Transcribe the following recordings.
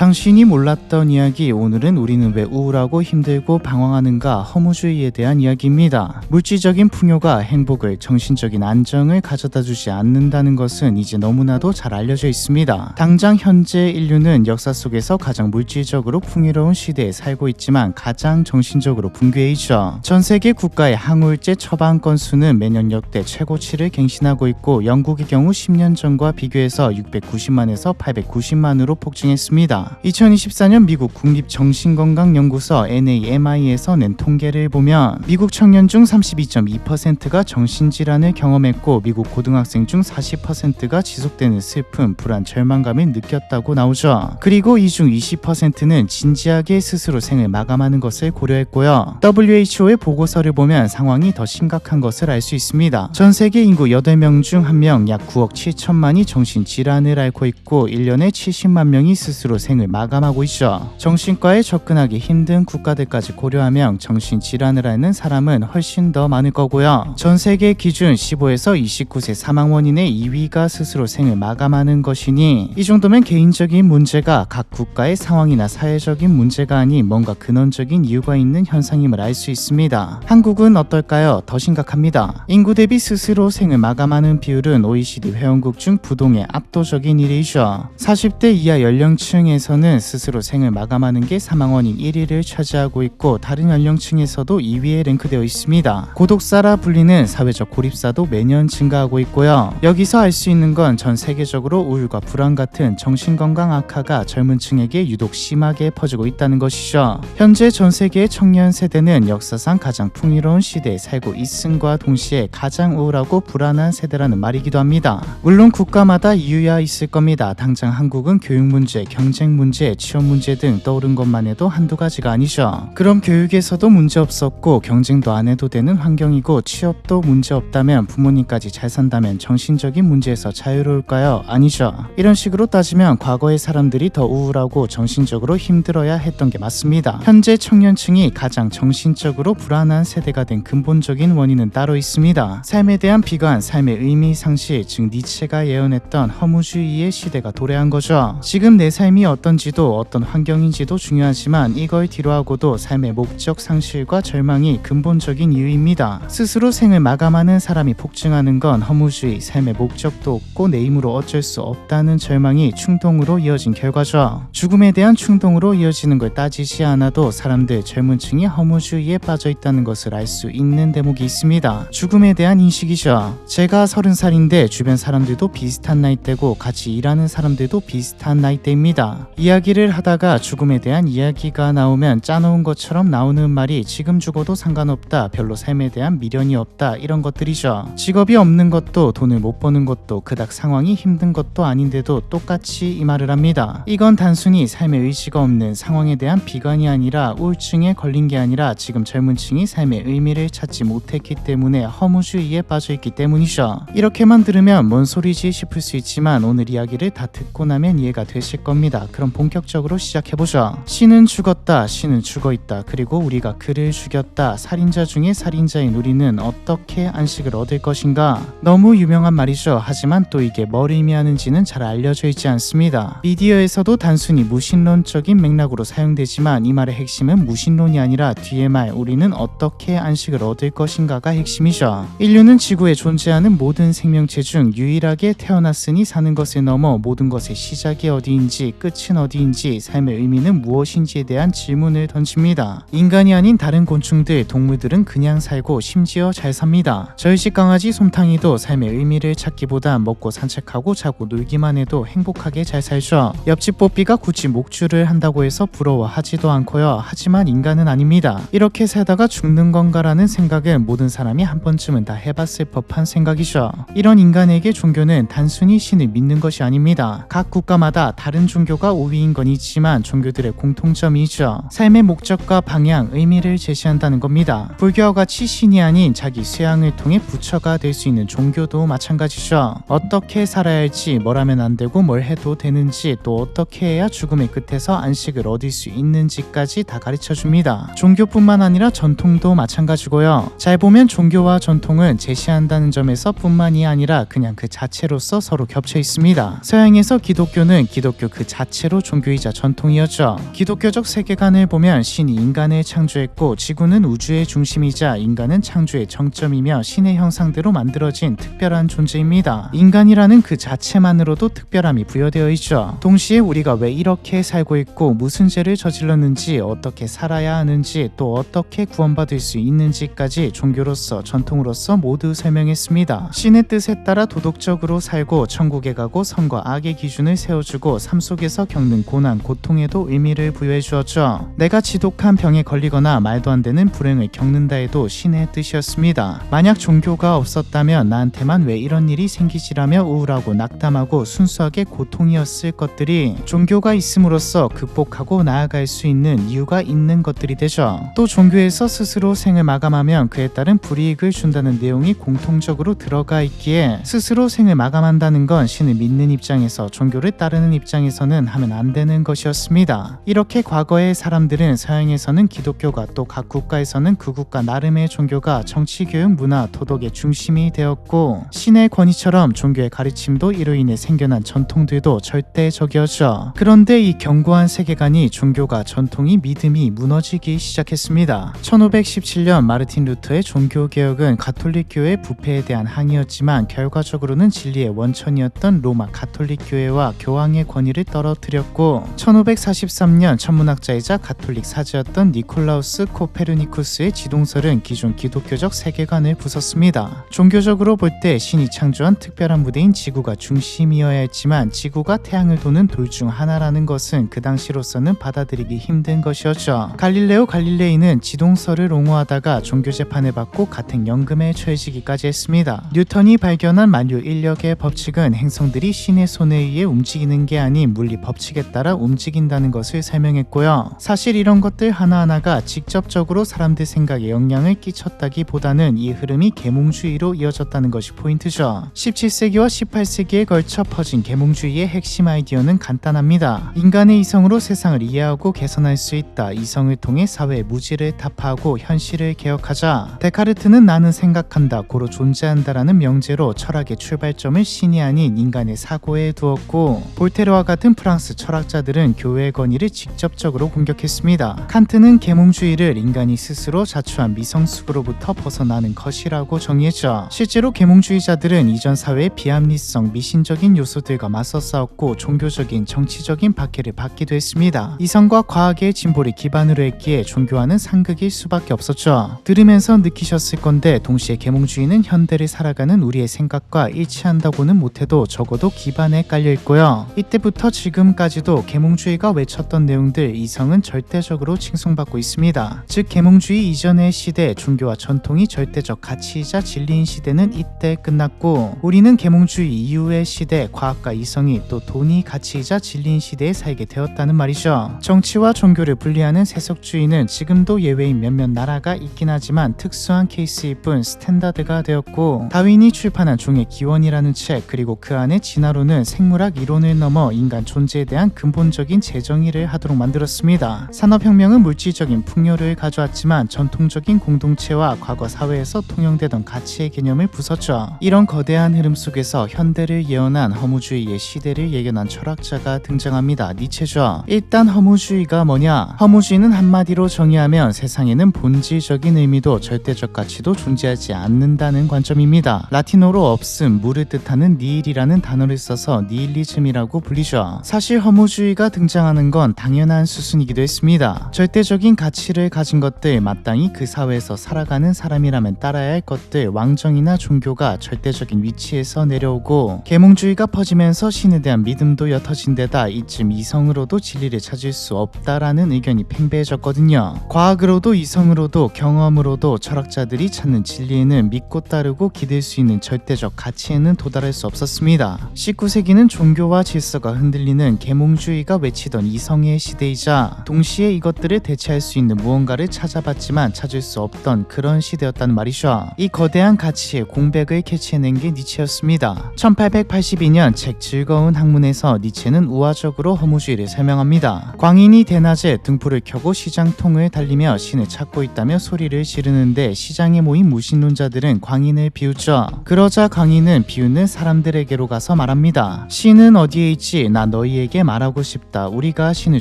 당신이 몰랐던 이야기. 오늘은 우리는 왜 우울하고 힘들고 방황하는가, 허무주의에 대한 이야기입니다. 물질적인 풍요가 행복을, 정신적인 안정을 가져다주지 않는다는 것은 이제 너무나도 잘 알려져 있습니다. 당장 현재 인류는 역사 속에서 가장 물질적으로 풍요로운 시대에 살고 있지만 가장 정신적으로 붕괴해 있죠. 전 세계 국가의 항우울제 처방 건수는 매년 역대 최고치를 갱신하고 있고, 영국의 경우 10년 전과 비교해서 690만에서 890만으로 폭증했습니다. 2024년 미국 국립정신건강연구소 NAMI에서 낸 통계를 보면 미국 청년 중 32.2%가 정신질환을 경험했고, 미국 고등학생 중 40%가 지속되는 슬픔, 불안, 절망감을 느꼈다고 나오죠. 그리고 이 중 20%는 진지하게 스스로 생을 마감하는 것을 고려했고요. WHO의 보고서를 보면 상황이 더 심각한 것을 알 수 있습니다. 전 세계 인구 8명 중 1명, 약 9억 7천만이 정신질환을 앓고 있고 1년에 70만 명이 스스로 생을 마감하고 있죠. 정신과에 접근하기 힘든 국가들까지 고려하면 정신질환을 앓는 사람은 훨씬 더 많을 거고요. 전 세계 기준 15에서 29세 사망 원인의 2위가 스스로 생을 마감하는 것이니, 이 정도면 개인적인 문제가 각 국가의 상황이나 사회적인 문제가 아닌 뭔가 근원적인 이유가 있는 현상임을 알 수 있습니다. 한국은 어떨까요? 더 심각합니다. 인구 대비 스스로 생을 마감하는 비율은 OECD 회원국 중 부동의 압도적인 1위이죠. 40대 이하 연령층에서는 스스로 생을 마감하는 게 사망 원인 1위를 차지하고 있고, 다른 연령층에서도 2위에 랭크되어 있습니다. 고독사라 불리는 사회적 고립사도 매년 증가하고 있고요. 여기서 알 수 있는 건 전 세계적으로 우울과 불안 같은 정신건강 악화가 젊은 층에게 유독 심하게 퍼지고 있다는 것이죠. 현재 전 세계의 청년 세대는 역사상 가장 풍요로운 시대에 살고 있음과 동시에 가장 우울하고 불안한 세대라는 말이기도 합니다. 물론 국가마다 이유야 있을 겁니다. 당장 한국은 교육 문제, 경쟁 문제, 취업 문제 등 떠오른 것만 해도 한두 가지가 아니죠. 그럼 교육에서도 문제 없었고 경쟁도 안 해도 되는 환경이고 취업도 문제 없다면, 부모님까지 잘 산다면 정신적인 문제에서 자유로울까요? 아니죠. 이런 식으로 따지면 과거의 사람들이 더 우울하고 정신적으로 힘들어야 했던 게 맞습니다. 현재 청년층이 가장 정신적으로 불안한 세대가 된 근본적인 원인은 따로 있습니다. 삶에 대한 비관, 삶의 의미 상실, 즉 니체가 예언했던 허무주의의 시대가 도래한 거죠. 지금 내 삶이 어떤지도 어떤 환경인지도 중요하지만 이걸 뒤로하고도 삶의 목적 상실과 절망이 근본적인 이유입니다. 스스로 생을 마감하는 사람이 폭증하는 건 허무주의, 삶의 목적도 없고 내 힘으로 어쩔 수 없다는 절망이 충동으로 이어진 결과죠. 죽음에 대한 충동으로 이어지는 걸 따지지 않아도 사람들, 젊은 층이 허무주의에 빠져 있다는 것을 알 수 있는 대목이 있습니다. 죽음에 대한 인식이죠. 제가 30살인데 주변 사람들도 비슷한 나이대고 같이 일하는 사람들도 비슷한 나이대입니다. 이야기를 하다가 죽음에 대한 이야기가 나오면 짜놓은 것처럼 나오는 말이 지금 죽어도 상관없다, 별로 삶에 대한 미련이 없다, 이런 것들이죠. 직업이 없는 것도 돈을 못 버는 것도 그닥 상황이 힘든 것도 아닌데도 똑같이 이 말을 합니다. 이건 단순히 삶의 의지가 없는 상황에 대한 비관이 아니라 우울증에 걸린 게 아니라 지금 젊은 층이 삶의 의미를 찾지 못했기 때문에 허무주의에 빠져있기 때문이죠. 이렇게만 들으면 뭔 소리지 싶을 수 있지만 오늘 이야기를 다 듣고 나면 이해가 되실 겁니다. 그럼 본격적으로 시작해보죠. 신은 죽었다, 신은 죽어있다, 그리고 우리가 그를 죽였다, 살인자 중에 살인자인 우리는 어떻게 안식을 얻을 것인가. 너무 유명한 말이죠. 하지만 또 이게 뭘 의미하는지는 잘 알려져 있지 않습니다. 미디어에서도 단순히 무신론적인 맥락으로 사용되지만 이 말의 핵심은 무신론이 아니라 뒤의 말, 우리는 어떻게 안식을 얻을 것인가가 핵심이죠. 인류는 지구에 존재하는 모든 생명체 중 유일하게 태어났으니 사는 것을 넘어 모든 것의 시작이 어디인지 끝은 어디인지 삶의 의미는 무엇인지에 대한 질문을 던집니다. 인간이 아닌 다른 곤충들, 동물들은 그냥 살고 심지어 잘 삽니다. 저희 집 강아지 솜탕이도 삶의 의미를 찾기보다 먹고 산책하고 자고 놀기만 해도 행복하게 잘 살죠. 옆집 뽀삐가 굳이 목줄을 한다고 해서 부러워하지도 않고요. 하지만 인간은 아닙니다. 이렇게 살다가 죽는 건가라는 생각은 모든 사람이 한 번쯤은 다 해봤을 법한 생각이죠. 이런 인간에게 종교는 단순히 신을 믿는 것이 아닙니다. 각 국가마다 다른 종교가 우위인 건 있지만 종교들의 공통점이 있죠. 삶의 목적과 방향, 의미를 제시한다는 겁니다. 불교와 같이 신이 아닌 자기 수양을 통해 부처가 될 수 있는 종교도 마찬가지죠. 어떻게 살아야 할지, 뭘 하면 안 되고 뭘 해도 되는지, 또 어떻게 해야 죽음의 끝에서 안식을 얻을 수 있는지까지 다 가르쳐줍니다. 종교뿐만 아니라 전통도 마찬가지고요. 잘 보면 종교와 전통은 제시한다는 점에서 뿐만이 아니라 그냥 그 자체로서 서로 겹쳐 있습니다. 서양에서 기독교는 기독교 그 자체로 한마디로 종교이자 전통이었죠. 기독교적 세계관을 보면 신이 인간을 창조했고 지구는 우주의 중심이자 인간은 창조의 정점이며 신의 형상대로 만들어진 특별한 존재입니다. 인간이라는 그 자체만으로도 특별함이 부여되어 있죠. 동시에 우리가 왜 이렇게 살고 있고 무슨 죄를 저질렀는지 어떻게 살아야 하는지 또 어떻게 구원받을 수 있는지까지 종교로서 전통으로서 모두 설명했습니다. 신의 뜻에 따라 도덕적으로 살고 천국에 가고 선과 악의 기준을 세워주고 삶 속에서 겪는 고난, 고통에도 의미를 부여해 주었죠. 내가 지독한 병에 걸리거나 말도 안 되는 불행을 겪는다 해도 신의 뜻이었습니다. 만약 종교가 없었다면 나한테만 왜 이런 일이 생기지라며 우울하고 낙담하고 순수하게 고통이었을 것들이 종교가 있음으로써 극복하고 나아갈 수 있는 이유가 있는 것들이 되죠. 또 종교에서 스스로 생을 마감하면 그에 따른 불이익을 준다는 내용이 공통적으로 들어가 있기에 스스로 생을 마감한다는 건 신을 믿는 입장에서 종교를 따르는 입장에서는 하면 안 되는 것이었습니다. 이렇게 과거의 사람들은 서양에서는 기독교가 또 각 국가에서는 그 국가 나름의 종교가 정치, 교육, 문화, 도덕의 중심이 되었고 신의 권위처럼 종교의 가르침도 이로 인해 생겨난 전통들도 절대적이었죠. 그런데 이 견고한 세계관이 종교가 전통이 믿음이 무너지기 시작했습니다. 1517년 마르틴 루터의 종교개혁은 가톨릭교의 부패에 대한 항의였지만 결과적으로는 진리의 원천이었던 로마 가톨릭교회와 교황의 권위를 떨어뜨렸고 1543년 천문학자이자 가톨릭 사제였던 니콜라우스 코페르니쿠스의 지동설은 기존 기독교적 세계관을 부쉈습니다. 종교적으로 볼 때 신이 창조한 특별한 무대인 지구가 중심이어야 했지만 지구가 태양을 도는 돌 중 하나라는 것은 그 당시로서는 받아들이기 힘든 것이었죠. 갈릴레오 갈릴레이는 지동설을 옹호하다가 종교 재판을 받고 같은 연금에 처해지기까지 했습니다. 뉴턴이 발견한 만유 인력의 법칙은 행성들이 신의 손에 의해 움직이는 게 아닌 물리 법칙에 따라 움직인다는 것을 설명했고요. 사실 이런 것들 하나하나가 직접적으로 사람들 생각에 영향을 끼쳤다기보다는 이 흐름이 계몽주의로 이어졌다는 것이 포인트죠. 17세기와 18세기에 걸쳐 퍼진 계몽주의의 핵심 아이디어는 간단합니다. 인간의 이성으로 세상을 이해하고 개선할 수 있다. 이성을 통해 사회의 무지를 타파하고 현실을 개혁하자. 데카르트는 나는 생각한다, 고로 존재한다라는 명제로 철학의 출발점을 신이 아닌 인간의 사고에 두었고 볼테르와 같은 프랑스 철학자들은 교회의 권위를 직접적으로 공격했습니다. 칸트는 계몽주의를 인간이 스스로 자초한 미성숙으로부터 벗어나는 것이라고 정의했죠. 실제로 계몽주의자들은 이전 사회의 비합리성, 미신적인 요소들과 맞서 싸웠고 종교적인, 정치적인 박해를 받기도 했습니다. 이성과 과학의 진보를 기반으로 했기에 종교와는 상극일 수밖에 없었죠. 들으면서 느끼셨을 건데 동시에 계몽주의는 현대를 살아가는 우리의 생각과 일치한다고는 못해도 적어도 기반에 깔려있고요. 이때부터 지금까지도 계몽주의가 외쳤던 내용들, 이성은 절대적으로 칭송받고 있습니다. 즉 계몽주의 이전의 시대, 종교와 전통이 절대적 가치이자 진리인 시대는 이때 끝났고 우리는 계몽주의 이후의 시대, 과학과 이성이 또 돈이 가치이자 진리인 시대에 살게 되었다는 말이죠. 정치와 종교를 분리하는 세속주의는 지금도 예외인 몇몇 나라가 있긴 하지만 특수한 케이스일 뿐 스탠다드가 되었고 다윈이 출판한 종의 기원이라는 책 그리고 그 안에 진화론은 생물학 이론을 넘어 인간 존재에 대한 근본적인 재정의를 하도록 만들었습니다. 산업혁명은 물질적인 풍요를 가져왔지만 전통적인 공동체와 과거 사회에서 통용되던 가치의 개념을 부쉈죠. 이런 거대한 흐름 속에서 현대를 예언한 허무주의의 시대를 예견한 철학자가 등장합니다. 니체죠. 일단 허무주의가 뭐냐? 허무주의는 한마디로 정의하면 세상에는 본질적인 의미도 절대적 가치도 존재하지 않는다는 관점입니다. 라틴어로 없음, 물을 뜻하는 니힐이라는 단어를 써서 니힐리즘이라고 불리죠. 사실 허무주의가 등장하는 건 당연한 수순이기도 했습니다. 절대적인 가치를 가진 것들, 마땅히 그 사회에서 살아가는 사람이라면 따라야 할 것들, 왕정이나 종교가 절대적인 위치에서 내려오고 계몽주의가 퍼지면서 신에 대한 믿음도 옅어진 데다 이쯤 이성으로도 진리를 찾을 수 없다라는 의견이 팽배해졌거든요. 과학으로도 이성으로도 경험으로도 철학자들이 찾는 진리에는 믿고 따르고 기댈 수 있는 절대적 가치에는 도달할 수 없었습니다. 19세기는 종교와 질서가 흔들리는 계몽주의가 외치던 이성의 시대이자 동시에 이것들을 대체할 수 있는 무언가를 찾아봤지만 찾을 수 없던 그런 시대였다는 말이죠. 이 거대한 가치의 공백을 캐치해낸 게 니체였습니다. 1882년 책 즐거운 학문에서 니체는 우화적으로 허무주의를 설명합니다. 광인이 대낮에 등불을 켜고 시장통을 달리며 신을 찾고 있다며 소리를 지르는데 시장에 모인 무신론자들은 광인을 비웃죠. 그러자 광인은 비웃는 사람들에게로 가서 말합니다. 신은 어디에 있지? 나 너희에게 너희에게 말하고 싶다. 우리가 신을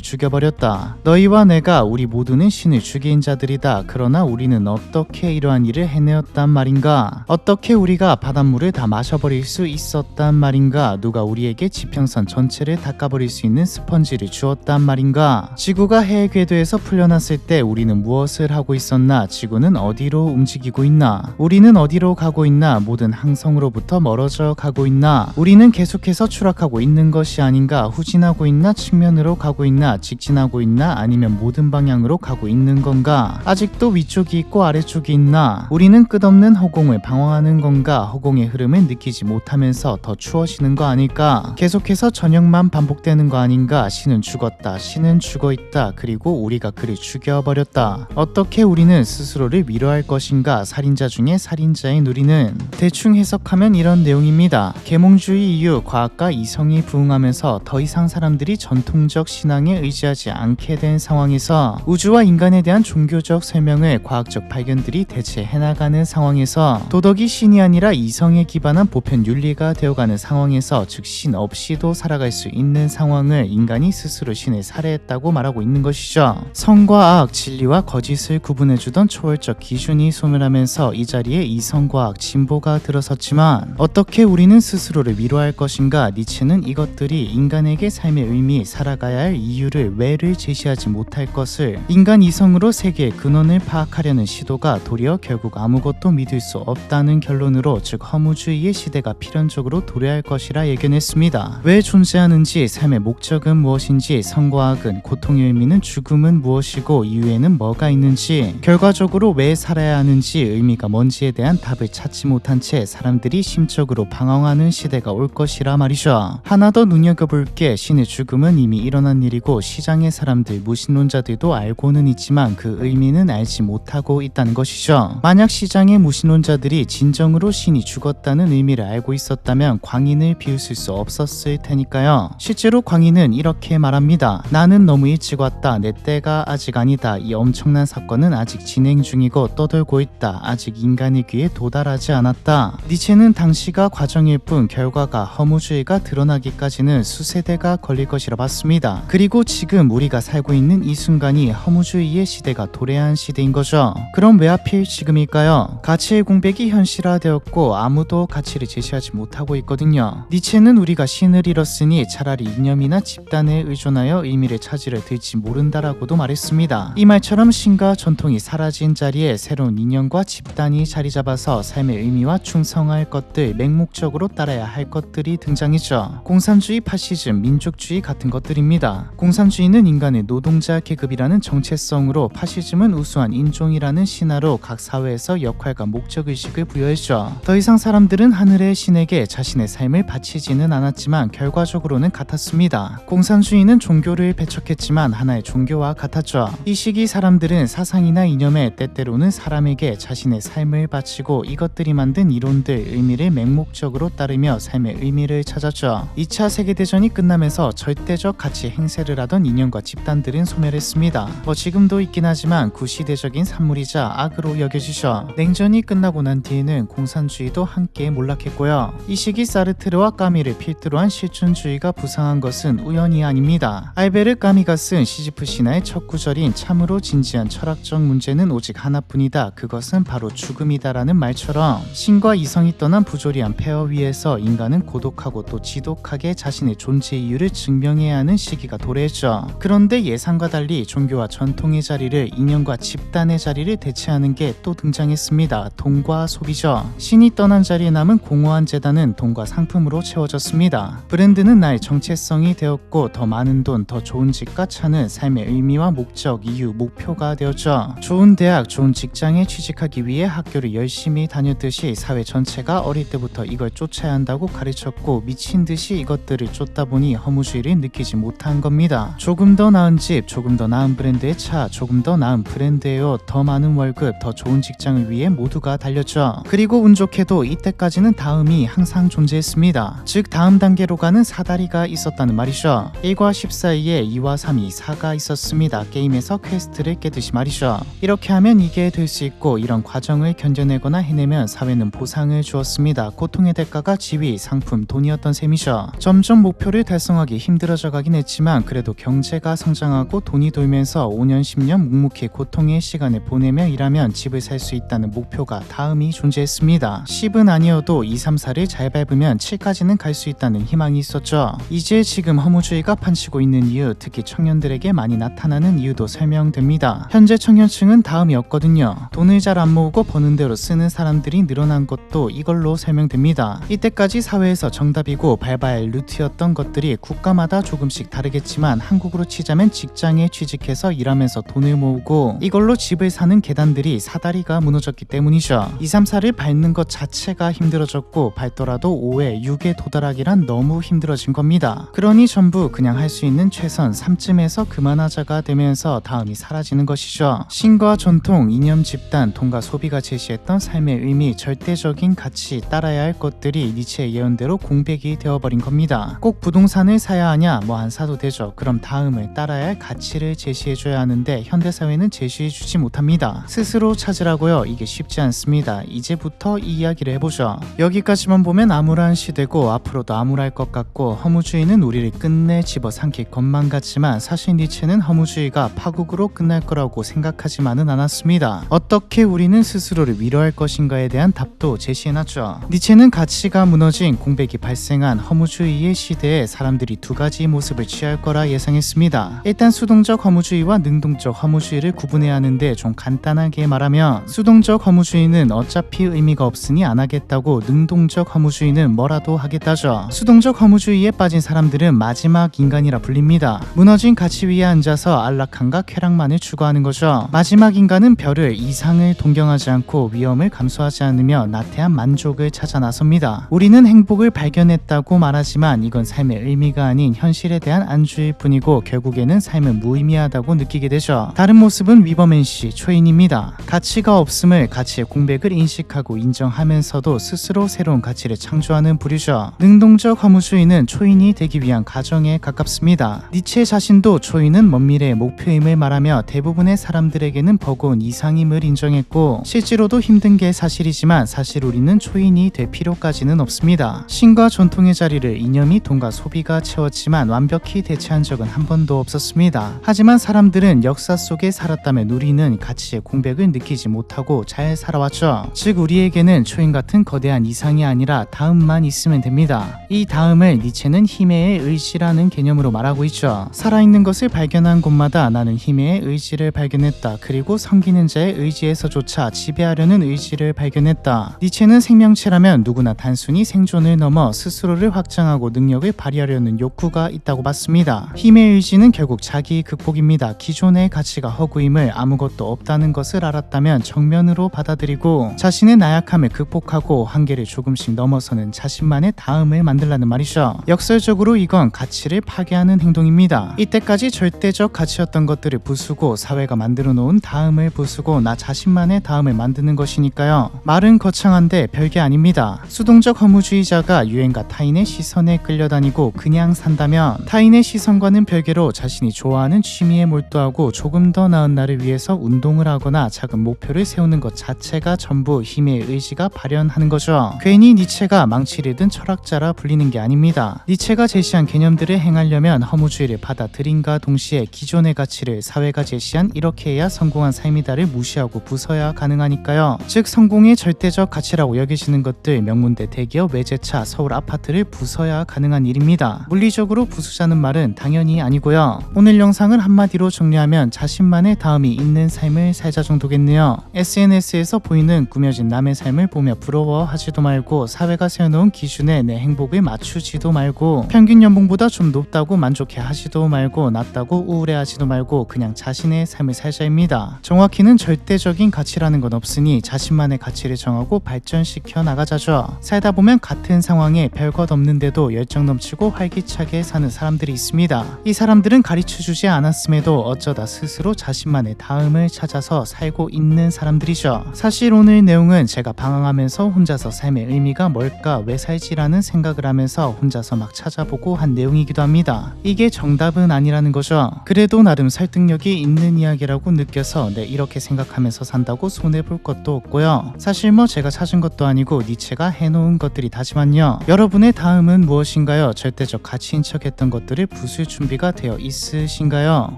죽여버렸다. 너희와 내가 우리 모두는 신을 죽인 자들이다. 그러나 우리는 어떻게 이러한 일을 해내었단 말인가? 어떻게 우리가 바닷물을 다 마셔버릴 수 있었단 말인가? 누가 우리에게 지평선 전체를 닦아버릴 수 있는 스펀지를 주었단 말인가? 지구가 해의 궤도에서 풀려났을 때 우리는 무엇을 하고 있었나? 지구는 어디로 움직이고 있나? 우리는 어디로 가고 있나? 모든 항성으로부터 멀어져 가고 있나? 우리는 계속해서 추락하고 있는 것이 아닌가? 후진하고 있나? 측면으로 가고 있나? 직진하고 있나? 아니면 모든 방향으로 가고 있는 건가? 아직도 위쪽이 있고 아래쪽이 있나? 우리는 끝없는 허공을 방황하는 건가? 허공의 흐름을 느끼지 못하면서 더 추워지는 거 아닐까? 계속해서 저녁만 반복되는 거 아닌가? 신은 죽었다. 신은 죽어있다. 그리고 우리가 그를 죽여버렸다. 어떻게 우리는 스스로를 위로할 것인가? 살인자 중에 살인자인 우리는 대충 해석하면 이런 내용입니다. 계몽주의 이후 과학과 이성이 부흥하면서 더 이상 사람들이 전통적 신앙에 의지하지 않게 된 상황에서 우주와 인간에 대한 종교적 설명을 과학적 발견들이 대체해나가는 상황에서 도덕이 신이 아니라 이성에 기반한 보편 윤리가 되어가는 상황에서 즉 신 없이도 살아갈 수 있는 상황을 인간이 스스로 신을 살해했다고 말하고 있는 것이죠. 성과 악, 진리와 거짓을 구분해주던 초월적 기준이 소멸하면서 이 자리에 이성과 악, 진보가 들어섰지만 어떻게 우리는 스스로를 위로할 것인가? 니체는 이것들이 인간에게 삶의 의미, 살아가야 할 이유를 왜를 제시하지 못할 것을 인간 이성으로 세계의 근원을 파악하려는 시도가 도리어 결국 아무것도 믿을 수 없다는 결론으로 즉 허무주의의 시대가 필연적으로 도래할 것이라 예견했습니다. 왜 존재하는지, 삶의 목적은 무엇인지, 성과 악은, 고통의 의미는, 죽음은 무엇이고 이후에는 뭐가 있는지, 결과적으로 왜 살아야 하는지, 의미가 뭔지에 대한 답을 찾지 못한 채 사람들이 심적으로 방황하는 시대가 올 것이라 말이죠. 하나 더 눈여겨볼 게 신의 죽음은 이미 일어난 일이고 시장의 사람들, 무신론자들도 알고는 있지만 그 의미는 알지 못하고 있다는 것이죠. 만약 시장의 무신론자들이 진정으로 신이 죽었다는 의미를 알고 있었다면 광인을 비웃을 수 없었을 테니까요. 실제로 광인은 이렇게 말합니다. 나는 너무 일찍 왔다. 내 때가 아직 아니다. 이 엄청난 사건은 아직 진행 중이고 떠돌고 있다. 아직 인간의 귀에 도달하지 않았다. 니체는 당시가 과정일 뿐 결과가 허무주의가 드러나기까지는 수세대가 걸릴 것이라 봤습니다. 그리고 지금 우리가 살고 있는 이 순간이 허무주의의 시대가 도래한 시대인 거죠. 그럼 왜 하필 지금일까요? 가치의 공백이 현실화되었고 아무도 가치를 제시하지 못하고 있거든요. 니체는 우리가 신을 잃었으니 차라리 이념이나 집단에 의존하여 의미를 찾으려 들지 모른다라고도 말했습니다. 이 말처럼 신과 전통이 사라진 자리에 새로운 이념과 집단이 자리 잡아서 삶의 의미와 충성할 것들, 맹목적으로 따라야 할 것들이 등장했죠. 공산주의, 파시즘, 민족주의 같은 것들입니다. 공산주의는 인간의 노동자 계급이라는 정체성으로, 파시즘은 우수한 인종이라는 신화로 각 사회에서 역할과 목적의식을 부여했죠. 더 이상 사람들은 하늘의 신에게 자신의 삶을 바치지는 않았지만 결과적으로는 같았습니다. 공산주의는 종교를 배척했지만 하나의 종교와 같았죠. 이 시기 사람들은 사상이나 이념에 때때로는 사람에게 자신의 삶을 바치고 이것들이 만든 이론들, 의미를 맹목적으로 따르며 삶의 의미를 찾았죠. 2차 세계대전이 끝나면서 절대적 가치 행세를 하던 이념과 집단들은 소멸했습니다. 지금도 있긴 하지만 구시대적인 산물이자 악으로 여겨지죠. 냉전이 끝나고 난 뒤에는 공산주의도 함께 몰락했고요. 이 시기 사르트르와 까미를 필두로 한 실존주의가 부상한 것은 우연이 아닙니다. 알베르 까미가 쓴 시지프 신화의 첫 구절인 참으로 진지한 철학적 문제는 오직 하나뿐이다. 그것은 바로 죽음이다라는 말처럼 신과 이성이 떠난 부조리한 폐허 위에서 인간은 고독하고 또 지독하게 자신의 존재 이유를 증명해야 하는 시기가 도래했죠. 그런데 예상과 달리 종교와 전통의 자리를 인연과 집단의 자리를 대체하는 게 또 등장했습니다. 돈과 소비죠. 신이 떠난 자리에 남은 공허한 재단은 돈과 상품으로 채워졌습니다. 브랜드는 나의 정체성이 되었고 더 많은 돈, 더 좋은 집과 차는 삶의 의미와 목적, 이유, 목표가 되었죠. 좋은 대학, 좋은 직장에 취직하기 위해 학교를 열심히 다녔듯이 사회 전체가 어릴 때부터 이걸 쫓아야 한다고 가르쳤고 미친 듯이 이것들을 쫓다 보니 허무주의를 느끼지 못한 겁니다. 조금 더 나은 집, 조금 더 나은 브랜드의 차, 조금 더 나은 브랜드의 옷, 더 많은 월급, 더 좋은 직장을 위해 모두가 달렸죠. 그리고 운 좋게도 이때까지는 다음이 항상 존재했습니다. 즉 다음 단계로 가는 사다리가 있었다는 말이죠. 1과 10 사이에 2와 3이 4가 있었습니다. 게임에서 퀘스트를 깨듯이 말이죠. 이렇게 하면 이게 될 수 있고 이런 과정을 견뎌내거나 해내면 사회는 보상을 주었습니다. 고통의 대가가 지위, 상품, 돈이었던 셈이죠. 점점 목표를 달성하기 살아가기 힘들어져 가긴 했지만 그래도 경제가 성장하고 돈이 돌면서 5년 10년 묵묵히 고통의 시간을 보내며 일하면 집을 살 수 있다는 목표가 다음이 존재했습니다. 10은 아니어도 2, 3, 4를 잘 밟으면 7까지는 갈 수 있다는 희망이 있었죠. 이제 지금 허무주의가 판치고 있는 이유, 특히 청년들에게 많이 나타나는 이유도 설명됩니다. 현재 청년층은 다음이 없거든요. 돈을 잘 안 모으고 버는 대로 쓰는 사람들이 늘어난 것도 이걸로 설명됩니다. 이때까지 사회에서 정답이고 밟아야 할 루트였던 것들이 국가마다 조금씩 다르겠지만 한국으로 치자면 직장에 취직해서 일하면서 돈을 모으고 이걸로 집을 사는 계단들이 사다리가 무너졌기 때문이죠. 2, 3, 4를 밟는 것 자체가 힘들어졌고 밟더라도 5에 6에 도달하기란 너무 힘들어진 겁니다. 그러니 전부 그냥 할 수 있는 최선 3쯤에서 그만하자가 되면서 다음이 사라지는 것이죠. 신과 전통, 이념 집단, 돈과 소비가 제시했던 삶의 의미, 절대적인 가치, 따라야 할 것들이 니체의 예언대로 공백이 되어버린 겁니다. 꼭 부동산을 사야 하냐? 뭐 안 사도 되죠. 그럼 다음을 따라야 할 가치를 제시해줘야 하는데 현대사회는 제시해주지 못합니다. 스스로 찾으라고요? 이게 쉽지 않습니다. 이제부터 이 이야기를 해보죠. 여기까지만 보면 암울한 시대고 앞으로도 암울할 것 같고 허무주의는 우리를 끝내 집어삼킬 것만 같지만 사실 니체는 허무주의가 파국으로 끝날 거라고 생각하지만은 않았습니다. 어떻게 우리는 스스로를 위로할 것인가에 대한 답도 제시해놨죠. 니체는 가치가 무너진 공백이 발생한 허무주의의 시대에 사람들이 두 가지 모습을 취할 거라 예상했습니다. 일단 수동적 허무주의와 능동적 허무주의를 구분해야 하는데 좀 간단하게 말하면 수동적 허무주의는 어차피 의미가 없으니 안 하겠다고 능동적 허무주의는 뭐라도 하겠다죠. 수동적 허무주의에 빠진 사람들은 마지막 인간이라 불립니다. 무너진 가치 위에 앉아서 안락함과 쾌락만을 추구하는 거죠. 마지막 인간은 별을, 이상을 동경하지 않고 위험을 감수하지 않으며 나태한 만족을 찾아 나섭니다. 우리는 행복을 발견했다고 말하지만 이건 삶의 의미가 아닌 현실에 대한 안주일 뿐이고 결국에는 삶은 무의미하다고 느끼게 되죠. 다른 모습은 위버맨시 초인입니다. 가치가 없음을, 가치의 공백을 인식하고 인정하면서도 스스로 새로운 가치를 창조하는 부류죠. 능동적 허무주의는 초인이 되기 위한 과정에 가깝습니다. 니체 자신도 초인은 먼 미래의 목표임을 말하며 대부분의 사람들에게는 버거운 이상임을 인정했고 실제로도 힘든 게 사실이지만 사실 우리는 초인이 될 필요까지는 없습니다. 신과 전통의 자리를 이념이, 돈과 소비가 채웠지만 완벽히 대체한 적은 한 번도 없었습니다. 하지만 사람들은 역사 속에 살았다면 우리는 가치의 공백을 느끼지 못하고 잘 살아왔죠. 즉 우리에게는 초인 같은 거대한 이상이 아니라 다음만 있으면 됩니다. 이 다음을 니체는 힘의 의지라는 개념으로 말하고 있죠. 살아있는 것을 발견한 곳마다 나는 힘의 의지를 발견했다. 그리고 섬기는 자의 의지에서조차 지배하려는 의지를 발견했다. 니체는 생명체라면 누구나 단순히 생존을 넘어 스스로를 확장하고 능력을 발휘하려는 욕구가 있다고 봤습니다. 힘의 의지는 결국 자기 극복입니다. 기존의 가치가 허구임을, 아무것도 없다는 것을 알았다면 정면으로 받아들이고 자신의 나약함을 극복하고 한계를 조금씩 넘어서는 자신만의 다음을 만들라는 말이죠. 역설적으로 이건 가치를 파괴하는 행동입니다. 이때까지 절대적 가치였던 것들을 부수고 사회가 만들어 놓은 다음을 부수고 나 자신만의 다음을 만드는 것이니까요. 말은 거창한데 별게 아닙니다. 수동적 허무주의자가 유행과 타인의 시선에 끌려다니고 그냥 산다면 타인의 시선과는 별개로 자신이 좋아하는 취미에 몰두하고 조금 더 나은 날을 위해서 운동을 하거나 작은 목표를 세우는 것 자체가 전부 힘의 의지가 발현하는 거죠. 괜히 니체가 망치를 든 철학자라 불리는 게 아닙니다. 니체가 제시한 개념들을 행하려면 허무주의를 받아들인과 동시에 기존의 가치를 사회가 제시한 이렇게 해야 성공한 삶이다를 무시하고 부숴야 가능하니까요. 즉 성공의 절대적 가치라고 여기시는 것들, 명문대, 대기업, 외제차, 서울 아파트를 부숴야 가능한 일입니다. 물리적으로 부수자는 말은 당연히 아니고요. 오늘 영상을 한마디로 정리하면 자신만의 다음이 있는 삶을 살자 정도겠네요. SNS에서 보이는 꾸며진 남의 삶을 보며 부러워하지도 말고 사회가 세워놓은 기준에 내 행복을 맞추지도 말고 평균 연봉보다 좀 높다고 만족해 하지도 말고 낮다고 우울해하지도 말고 그냥 자신의 삶을 살자입니다. 정확히는 절대적인 가치라는 건 없으니 자신만의 가치를 정하고 발전시켜 나가자죠. 살다 보면 같은 상황에 별것 없는데도 열정 넘치고 활기차게 사는 사람들이 있습니다. 이 사람들은 가르쳐주지 않았음에도 어쩌다 스스로 자신만의 다음을 찾아서 살고 있는 사람들이죠. 사실 오늘 내용은 제가 방황하면서 혼자서 삶의 의미가 뭘까, 왜 살지라는 생각을 하면서 혼자서 막 찾아보고 한 내용이기도 합니다. 이게 정답은 아니라는 거죠. 그래도 나름 설득력이 있는 이야기라고 느껴서 이렇게 생각하면서 산다고 손해볼 것도 없고요. 사실 뭐 제가 찾은 것도 아니고 니체가 해놓은 것들이 다지만요. 여러분의 다음은 무엇인가요? 절대적 가치인 척했던 것들을 부술 준비가 되어 있으신가요?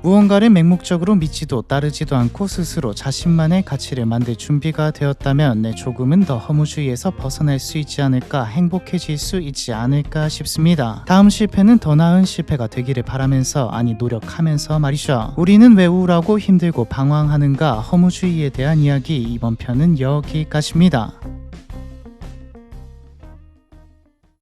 무언가를 맹목적으로 믿지도 따르지도 않고 스스로 자신만의 가치를 만들 준비가 되었다면 조금은 더 허무주의에서 벗어날 수 있지 않을까, 행복해질 수 있지 않을까 싶습니다. 다음 실패는 더 나은 실패가 되기를 바라면서, 아니 노력하면서 말이죠. 우리는 왜 우울하고 힘들고 방황하는가, 허무주의에 대한 이야기, 이번 편은 여기까지입니다.